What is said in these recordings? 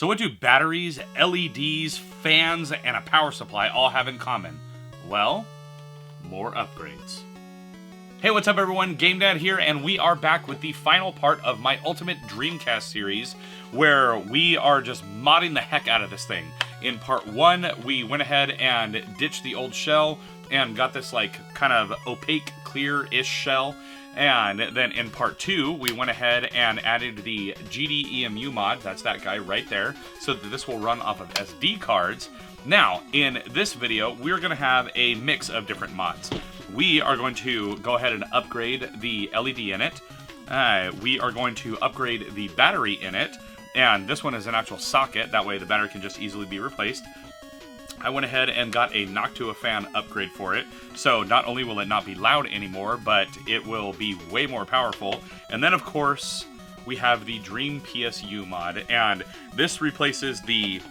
So what do batteries, LEDs, fans, and a power supply all have in common? Well, more upgrades. Hey, what's up everyone? Game Dad here, and we are back with the final part of my Ultimate Dreamcast series, where we are just modding the heck out of this thing. In part 1, we went ahead and ditched the old shell, and got this like kind of opaque, clear-ish shell. And then in part 2, we went ahead and added the GDEMU mod, that's that guy right there, so that this will run off of SD cards. Now, in this video, we're going to have a mix of different mods. We are going to go ahead and upgrade the LED in it. We are going to upgrade the battery in it, and this one is an actual socket, that way the battery can just easily be replaced. I went ahead and got a Noctua fan upgrade for it, so not only will it not be loud anymore, but it will be way more powerful. And then, of course, we have the Dream PSU mod, and this replaces the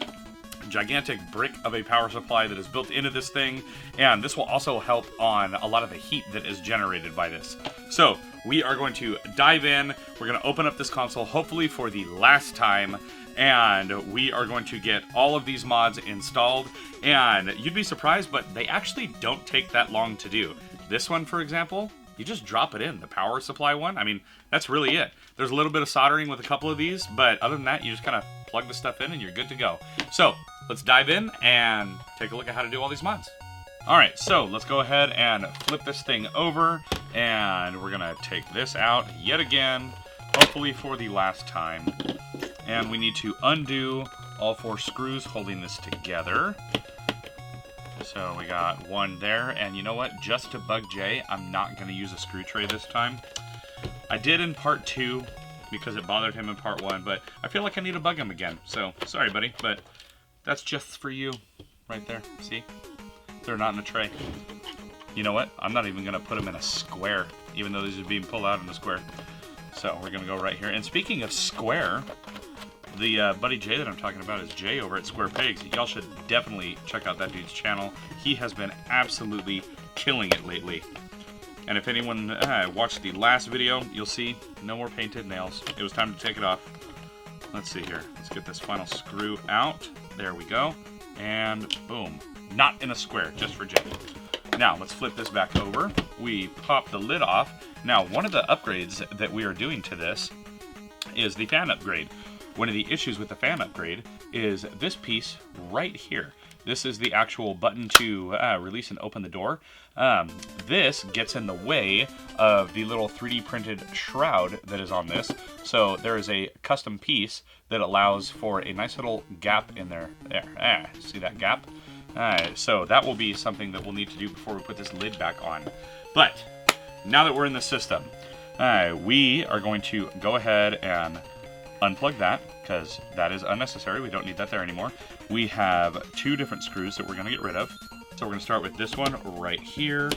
gigantic brick of a power supply that is built into this thing, and this will also help on a lot of the heat that is generated by this. So, we are going to dive in, we're going to open up this console, hopefully for the last time, and we are going to get all of these mods installed, and you'd be surprised, but they actually don't take that long to do. This one, for example, you just drop it in, the power supply one. I mean, that's really it. There's a little bit of soldering with a couple of these, but other than that, you just kind of plug the stuff in and you're good to go. So, let's dive in and take a look at how to do all these mods. Alright, so let's go ahead and flip this thing over, and we're gonna take this out yet again, hopefully for the last time. And we need to undo all 4 screws holding this together. So we got one there, and you know what? Just to bug Jay, I'm not going to use a screw tray this time. I did in part 2 because it bothered him in part 1, but I feel like I need to bug him again. So, sorry buddy, but that's just for you right there. See? They're not in a tray. You know what? I'm not even going to put them in a square, even though these are being pulled out in a square. So we're going to go right here. And speaking of square, the buddy Jay that I'm talking about is Jay over at Square Pigs. Y'all should definitely check out that dude's channel. He has been absolutely killing it lately. And if anyone watched the last video, you'll see no more painted nails. It was time to take it off. Let's see here. Let's get this final screw out. There we go. And boom. Not in a square, just for Jay. Now, let's flip this back over. We pop the lid off. Now, one of the upgrades that we are doing to this is the fan upgrade. One of the issues with the fan upgrade is this piece right here. This is the actual button to release and open the door. This gets in the way of the little 3D printed shroud that is on this. So there is a custom piece that allows for a nice little gap in there. There, see that gap? So that will be something that we'll need to do before we put this lid back on. But now that we're in the system, we are going to go ahead and unplug that, because that is unnecessary. We don't need that there anymore. We have 2 different screws that we're going to get rid of. So we're going to start with this one right here.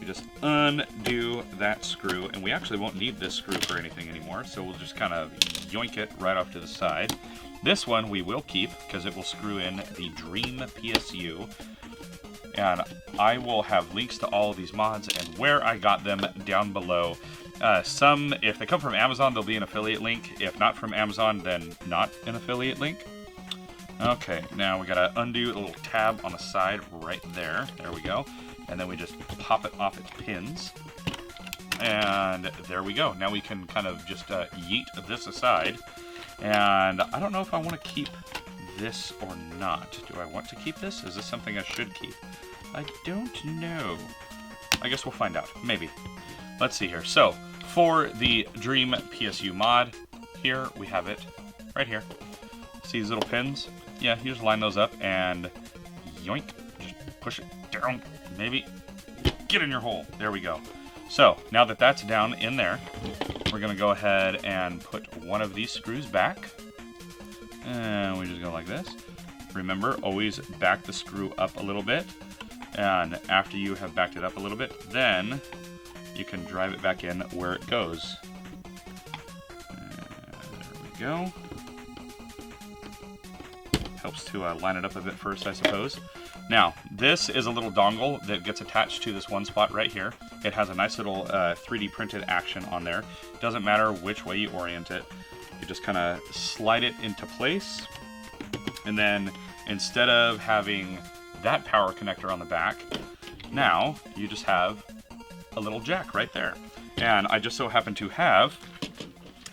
We just undo that screw, and we actually won't need this screw for anything anymore, so we'll just kind of yoink it right off to the side. This one we will keep, because it will screw in the Dream PSU. And I will have links to all of these mods and where I got them down below. Some, if they come from Amazon, they'll be an affiliate link. If not from Amazon, then not an affiliate link. Okay, now we gotta undo a little tab on the side right there. There we go. And then we just pop it off its pins. And there we go. Now we can kind of just yeet this aside. And I don't know if I want to keep this or not. Do I want to keep this? Is this something I should keep? I don't know. I guess we'll find out. Maybe. Let's see here. So, for the Dream PSU mod, here we have it right here. See these little pins? Yeah, you just line those up and yoink. Just push it down. Maybe. Get in your hole. There we go. So, now that that's down in there, we're going to go ahead and put one of these screws back. And we just go like this. Remember, always back the screw up a little bit. And after you have backed it up a little bit, then you can drive it back in where it goes. There we go. Helps to line it up a bit first, I suppose. Now, this is a little dongle that gets attached to this one spot right here. It has a nice little 3D printed action on there. Doesn't matter which way you orient it. You just kind of slide it into place, and then instead of having that power connector on the back, now you just have a little jack right there. And I just so happen to have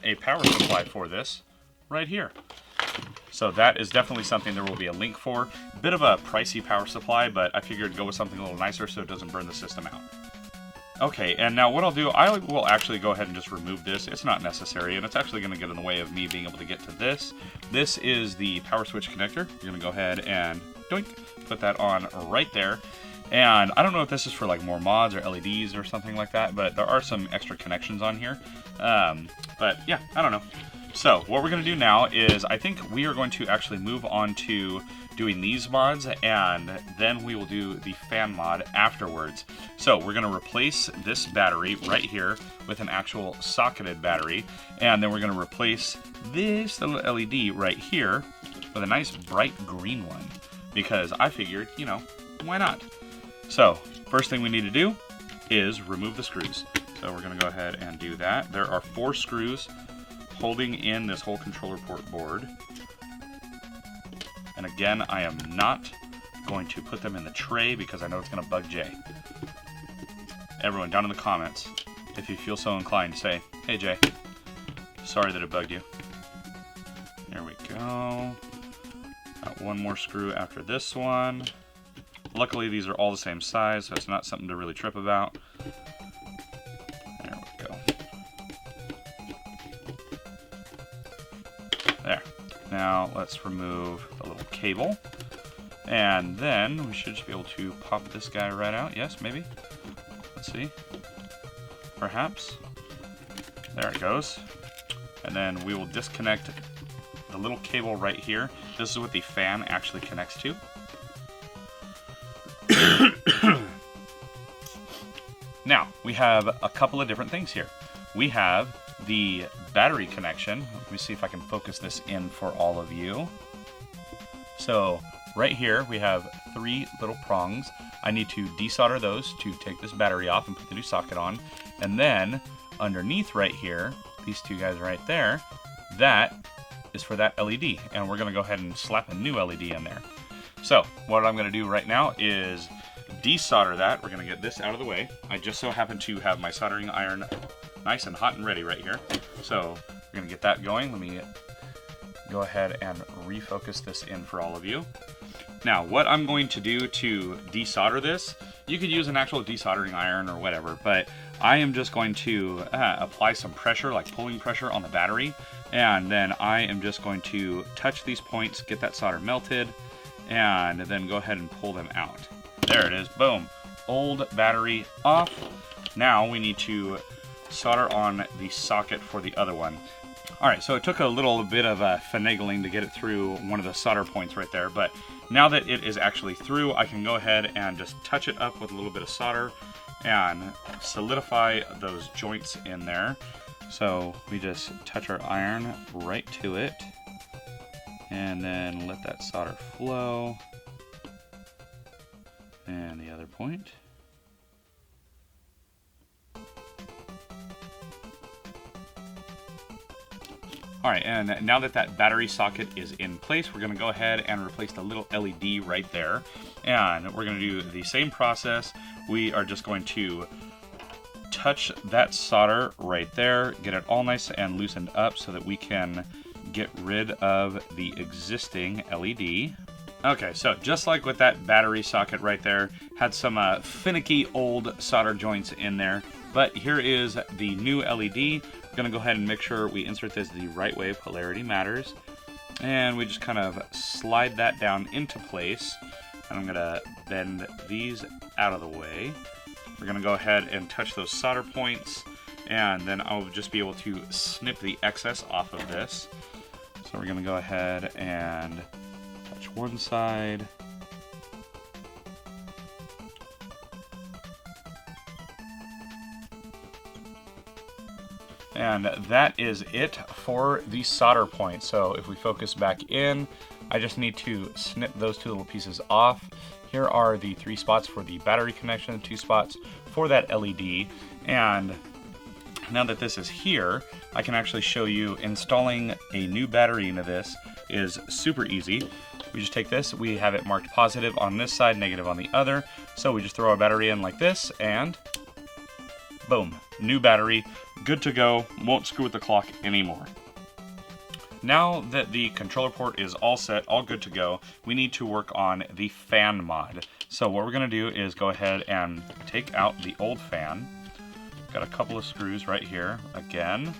a power supply for this right here. So that is definitely something there will be a link for. Bit of a pricey power supply, but I figured go with something a little nicer so it doesn't burn the system out. Okay, and now what I'll do, I will actually go ahead and just remove this. It's not necessary, and it's actually going to get in the way of me being able to get to this. This is the power switch connector. You're going to go ahead and doink, put that on right there. And I don't know if this is for like more mods or LEDs or something like that, but there are some extra connections on here. But yeah, I don't know. So what we're going to do now is I think we are going to actually move on to doing these mods, and then we will do the fan mod afterwards. So we're going to replace this battery right here with an actual socketed battery, and then we're going to replace this little LED right here with a nice bright green one, because I figured, you know, why not? So first thing we need to do is remove the screws. So we're going to go ahead and do that. There are 4 screws holding in this whole controller port board. And again, I am not going to put them in the tray because I know it's going to bug Jay. Everyone down in the comments, if you feel so inclined, say, hey Jay, sorry that it bugged you. There we go. Got one more screw after this one. Luckily these are all the same size, so it's not something to really trip about. There we go. There. Now let's remove the little cable. And then we should just be able to pop this guy right out. Yes, maybe. Let's see. Perhaps. There it goes. And then we will disconnect the little cable right here. This is what the fan actually connects to. Now, we have a couple of different things here. We have the battery connection. Let me see if I can focus this in for all of you. So right here we have 3 little prongs. I need to desolder those to take this battery off and put the new socket on. And then underneath right here, these 2 guys right there, that is for that LED. And we're going to go ahead and slap a new LED in there. So what I'm going to do right now is desolder that. We're going to get this out of the way. I just so happen to have my soldering iron nice and hot and ready right here. So we're going to get that going. Let me go ahead and refocus this in for all of you. Now, what I'm going to do to desolder this, you could use an actual desoldering iron or whatever, but I am just going to apply some pressure, like pulling pressure on the battery, and then I am just going to touch these points, get that solder melted, and then go ahead and pull them out. There it is, boom. Old battery off. Now we need to solder on the socket for the other one. Alright, so it took a little bit of finagling to get it through one of the solder points right there, but now that it is actually through, I can go ahead and just touch it up with a little bit of solder and solidify those joints in there. So we just touch our iron right to it, and then let that solder flow. And the other point. Alright, and now that that battery socket is in place, we're going to go ahead and replace the little LED right there. And we're going to do the same process. We are just going to touch that solder right there, get it all nice and loosened up so that we can get rid of the existing LED. Okay, so just like with that battery socket right there, had some finicky old solder joints in there, but here is the new LED. We're going to go ahead and make sure we insert this the right way, polarity matters, and we just kind of slide that down into place, and I'm going to bend these out of the way. We're going to go ahead and touch those solder points, and then I'll just be able to snip the excess off of this. So we're going to go ahead and touch one side. And that is it for the solder point. So if we focus back in, I just need to snip those 2 little pieces off. Here are the 3 spots for the battery connection, 2 spots for that LED. And Now that this is here, I can actually show you installing a new battery into this is super easy. We just take this, we have it marked positive on this side, negative on the other. So we just throw our battery in like this and boom, new battery, good to go, won't screw with the clock anymore. Now that the controller port is all set, all good to go, we need to work on the fan mod. So what we're gonna do is go ahead and take out the old fan. Got a couple of screws right here. Again,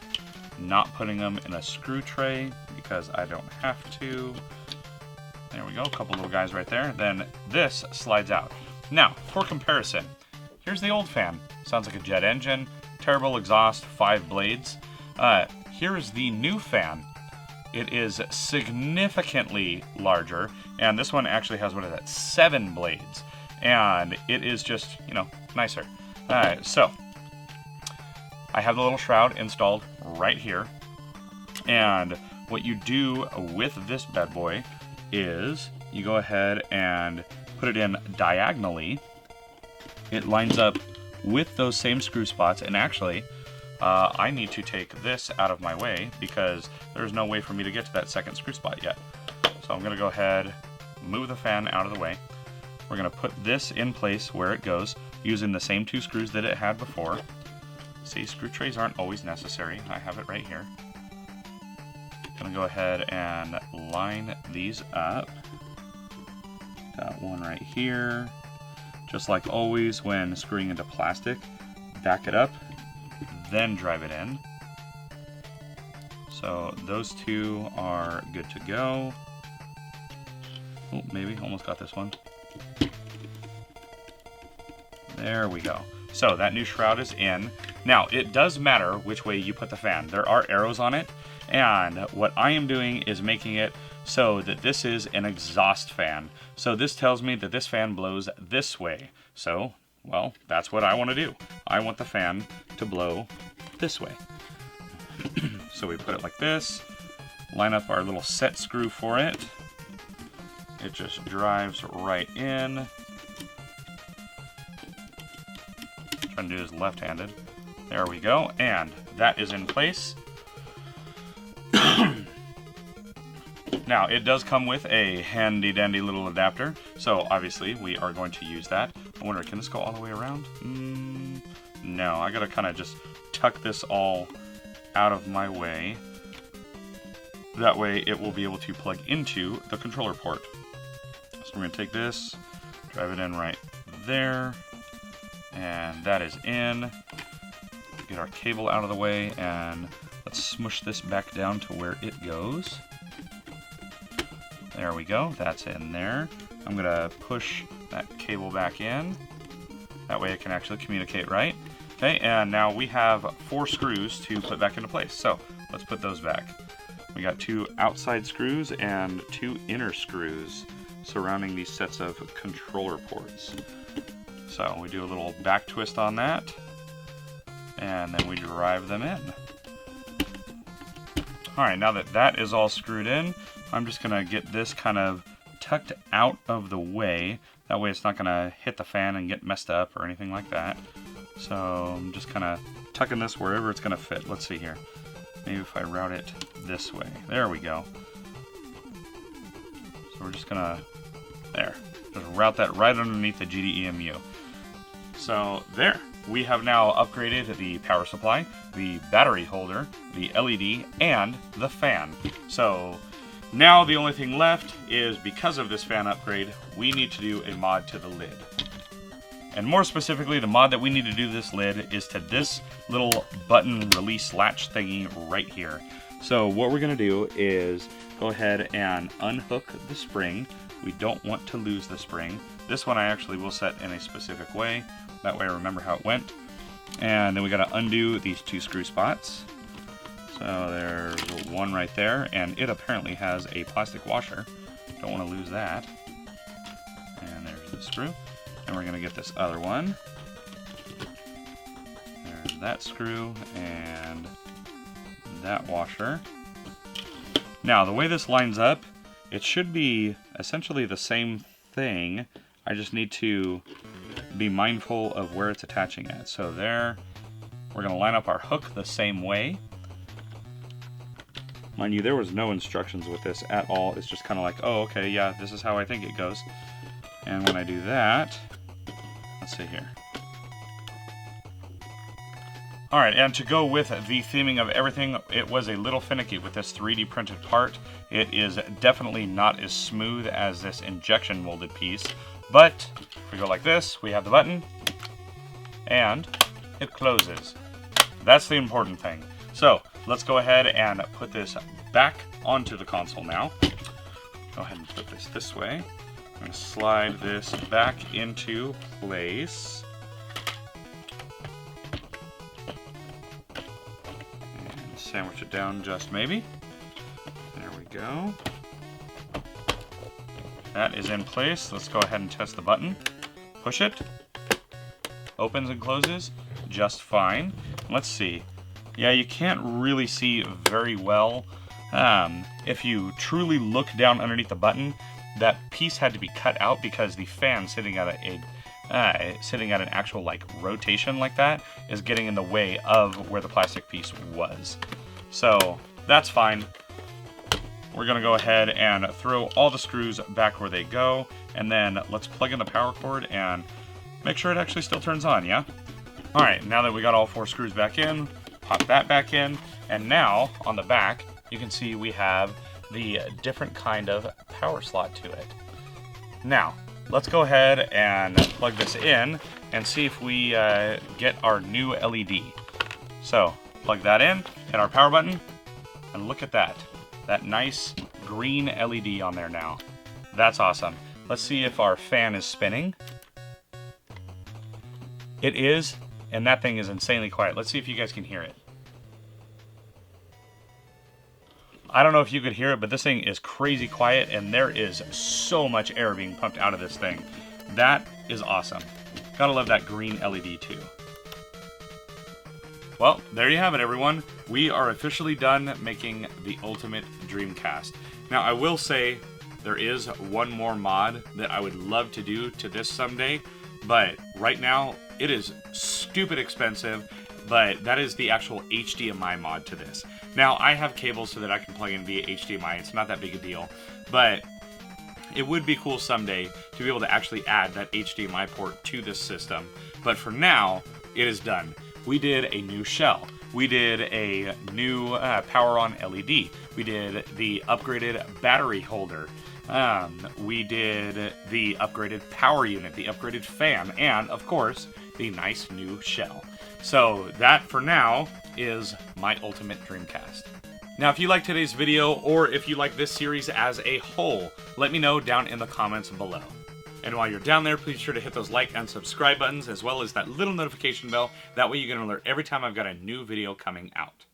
not putting them in a screw tray because I don't have to. There we go, a couple little guys right there. Then this slides out. Now, for comparison, here's the old fan. Sounds like a jet engine, terrible exhaust, 5 blades. Here's the new fan. It is significantly larger, and this one actually has, 7 blades. And it is just, nicer. Alright, so I have the little shroud installed right here. And what you do with this bad boy is you go ahead and put it in diagonally. It lines up with those same screw spots, and actually I need to take this out of my way because there's no way for me to get to that second screw spot yet. So I'm going to go ahead, move the fan out of the way. We're going to put this in place where it goes using the same 2 screws that it had before. See, screw trays aren't always necessary. I have it right here. Going to go ahead and line these up. Got one right here. Just like always when screwing into plastic, back it up, then drive it in. So those 2 are good to go. Oh, maybe, almost got this one. There we go. So that new shroud is in. Now, it does matter which way you put the fan. There are arrows on it, and what I am doing is making it so that this is an exhaust fan. So this tells me that this fan blows this way. So, well, that's what I want to do. I want the fan to blow this way. So we put it like this, line up our little set screw for it. It just drives right in. Trying to do this left-handed. There we go, and that is in place. Now, it does come with a handy-dandy little adapter, so obviously we are going to use that. I wonder, can this go all the way around? No, I gotta kind of just tuck this all out of my way. That way it will be able to plug into the controller port. So we're gonna take this, drive it in right there, and that is in. Get our cable out of the way, and let's smush this back down to where it goes. There we go, that's in there. I'm gonna push that cable back in. That way it can actually communicate right. Okay, and now we have 4 screws to put back into place. So let's put those back. We got 2 outside screws and 2 inner screws surrounding these sets of controller ports. So we do a little back twist on that, and then we drive them in. Alright, now that that is all screwed in, I'm just going to get this kind of tucked out of the way. That way it's not going to hit the fan and get messed up or anything like that. So I'm just kind of tucking this wherever it's going to fit. Let's see here. Maybe if I route it this way. There we go. So we're just going to, there, just route that right underneath the GDEMU. So there, we have now upgraded the power supply, the battery holder, the LED, and the fan. So now the only thing left is, because of this fan upgrade, we need to do a mod to the lid. And more specifically, the mod that we need to do to this lid is to this little button release latch thingy right here. So what we're going to do is go ahead and unhook the spring. We don't want to lose the spring. This one I actually will set in a specific way. That way I remember how it went. And then we got to undo these 2 screw spots. So there's one right there, and it apparently has a plastic washer. Don't want to lose that. And there's the screw. And we're going to get this other one. There's that screw and that washer. Now, the way this lines up, it should be essentially the same thing. I just need to be mindful of where it's attaching at. So there, We're going to line up our hook the same way. Mind you, there was no instructions with this at all. It's just kind of like, oh, okay, yeah, this is how I think it goes. And when I do that, let's see here. Alright, and to go with the theming of everything, it was a little finicky with this 3D printed part. It is definitely not as smooth as this injection molded piece, but if we go like this, we have the button, and it closes. That's the important thing. So, let's go ahead and put this back onto the console now. Go ahead and put this way. I'm going to slide this back into place. Sandwich it down just maybe. There we go. That is in place. Let's go ahead and test the button. Push it. Opens and closes just fine. Let's see. Yeah, you can't really see very well. If you truly look down underneath the button, that piece had to be cut out because the fan sitting at an actual like rotation like that is getting in the way of where the plastic piece was. So that's fine. We're gonna go ahead and throw all the screws back where they go, and then let's plug in the power cord and make sure it actually still turns on, yeah? All right, now that we got all 4 screws back in, pop that back in, and now on the back, you can see we have the different kind of power slot to it. Now, let's go ahead and plug this in and see if we get our new LED. So, plug that in, hit our power button, and look at that. That nice green LED on there now. That's awesome. Let's see if our fan is spinning. It is, and that thing is insanely quiet. Let's see if you guys can hear it. I don't know if you could hear it, but this thing is crazy quiet, and there is so much air being pumped out of this thing. That is awesome. Gotta love that green LED too. Well, there you have it, everyone. We are officially done making the ultimate Dreamcast. Now, I will say there is one more mod that I would love to do to this someday, but right now it is stupid expensive, but that is the actual HDMI mod to this. Now, I have cables so that I can plug in via HDMI. It's not that big a deal, but it would be cool someday to be able to actually add that HDMI port to this system. But for now, it is done. We did a new shell. We did a new power-on LED. We did the upgraded battery holder. We did the upgraded power unit, the upgraded fan, and, of course, the nice new shell. So that, for now, is my ultimate Dreamcast. Now, if you like today's video, or if you like this series as a whole, let me know down in the comments below. And while you're down there, please be sure to hit those like and subscribe buttons, as well as that little notification bell. That way you get an alert every time I've got a new video coming out.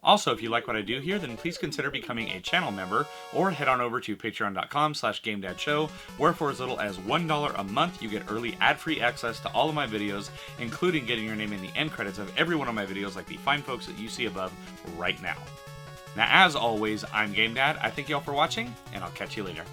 Also, if you like what I do here, then please consider becoming a channel member, or head on over to patreon.com/GameDadShow, where for as little as $1 a month, you get early ad-free access to all of my videos, including getting your name in the end credits of every one of my videos, like the fine folks that you see above right now. Now, as always, I'm GameDad. I thank you all for watching, and I'll catch you later.